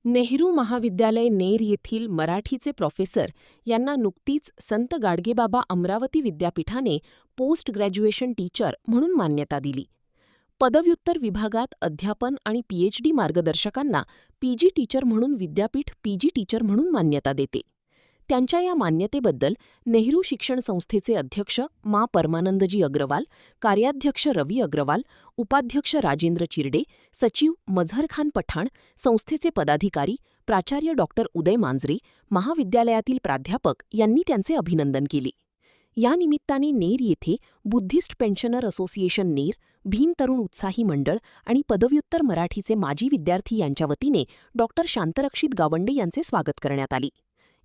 नेहरू महाविद्यालय नेर येथील मराठीचे प्रोफेसर यांना नुकतीच संत गाडगेबाबा अमरावती विद्यापीठाने पोस्ट ग्रॅज्युएशन टीचर म्हणून मान्यता दिली. पदव्युत्तर विभागात अध्यापन आणि पीएचडी मार्गदर्शकांना पीजी टीचर म्हणून विद्यापीठ पीजी टीचर म्हणून मान्यता देते. त्यांच्या या मान्यतेबद्दल नेहरू शिक्षण संस्थेचे अध्यक्ष मा परमानंदजी अग्रवाल, कार्याध्यक्ष रवी अग्रवाल, उपाध्यक्ष राजेंद्र चिरडे, सचिव मझहरखान पठाण, संस्थेचे पदाधिकारी, प्राचार्य डॉक्टर उदय मांजरे, महाविद्यालयातील प्राध्यापक यांनी त्यांचे अभिनंदन केले. या निमित्ताने नेर येथे Buddhist pensioner association Ner, Bhim तरुण उत्साही मंडळ आणि पदव्युत्तर मराठीचे माजी विद्यार्थी यांच्या वतीने डॉक्टर शांतरक्षित गावंडे यांचे स्वागत करण्यात आले.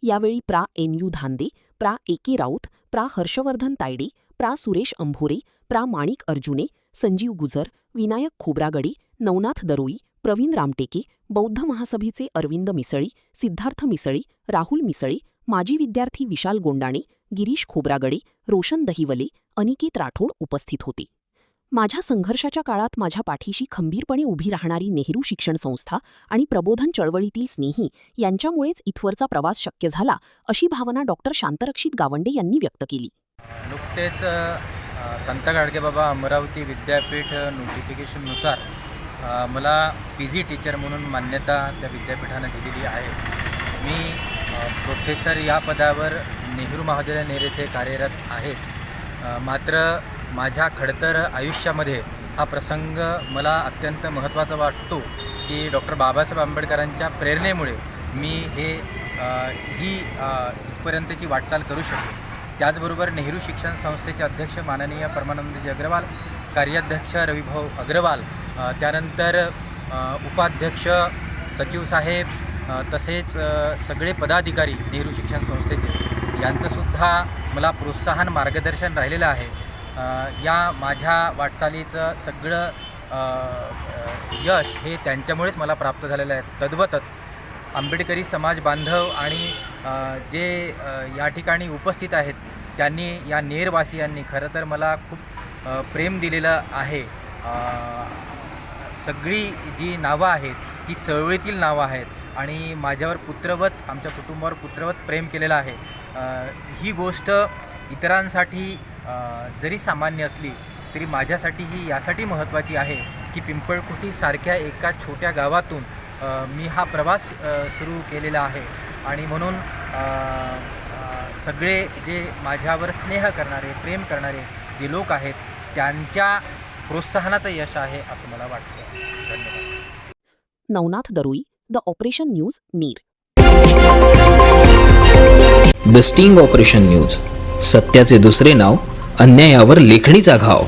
यावेळी प्रा. एन.यू. धांदे, प्रा. ए.के. राऊत, प्रा. हर्षवर्धन तायडे, प्रा. सुरेश अंभोरे, प्रा. माणिक अर्जुने, संजीव गुजर, विनायक खोब्रागडे, नवनाथ दरोई, प्रवीण रामटेके, बौद्ध महासभेचे अरविंद मिसळी, सिद्धार्थ मिसळी, राहुल मिसळे, माजी विद्यार्थी विशाल गोंडाणे, गिरीश खोब्रागडे, रोशन दहिवले, अनिकेत राठोड उपस्थित होते. माझ्या संघर्षाच्या काळात माझ्या पाठीशी खंबीरपणे उभी राहणारी नेहरू शिक्षण संस्था आणि प्रबोधन चळवळीतील स्नेही यांच्यामुळेच इथवरचा प्रवास शक्य झाला, अशी भावना डॉक्टर शांतरक्षित गावंडे यांनी व्यक्त केली. नुकतेच संत गाडगेबाबा अमरावती विद्यापीठ नोटिफिकेशननुसार मला पीजी टीचर म्हणून मान्यता त्या विद्यापीठानं दिलेली आहे. मी प्रोफेसर या पदावर नेहरू महाविद्यालय नेर येथे कार्यरत आहेच. मात्र माझ्या खडतर आयुष्यामध्ये हा प्रसंग मला अत्यंत महत्त्वाचा वाटतो की डॉक्टर बाबासाहेब आंबेडकरांच्या प्रेरणेमुळे मी इथपर्यंतची वाटचाल करू शकतो. त्याचबरोबर नेहरू शिक्षण संस्थेचे अध्यक्ष माननीय परमानंदजी अग्रवाल, कार्याध्यक्ष रविभाऊ अग्रवाल, त्यानंतर उपाध्यक्ष सचिव साहेब, तसेच सगळे पदाधिकारी नेहरू शिक्षण संस्थेचे यांचंसुद्धा मला प्रोत्साहन मार्गदर्शन राहिलेलं आहे. या माझ्या वाटचालीचं सगळं यश हे त्यांच्यामुळेच मला प्राप्त झालेलं आहे. तद्वतच आंबेडकरी समाज बांधव आणि जे या ठिकाणी उपस्थित आहेत त्यांनी, या नेरवासियांनी खरं तर मला खूप प्रेम दिलेलं आहे. सगळी जी नावं आहेत ती चळवळीतील नावं आहेत आणि माझ्यावर पुत्रवत, आमच्या कुटुंबावर पुत्रवत प्रेम केलेलं आहे. ही गोष्ट इतरांसाठी जरी सामान्य असली तरी माझ्यासाठी ही यासाठी महत्त्वाची आहे की पिंपळखुटीसारख्या एका छोट्या गावातून मी हा प्रवास सुरू केलेला आहे आणि म्हणून सगळे जे माझ्यावर स्नेह करणारे, प्रेम करणारे जे लोक आहेत त्यांच्या प्रोत्साहनाचं यश आहे असं मला वाटतं. धन्यवाद. Navnath Dharoi, the operation news, नीर. द स्टिंग ऑपरेशन न्यूज, सत्याचे दुसरे नाव, अन्यायावर लेखणीचा घाव.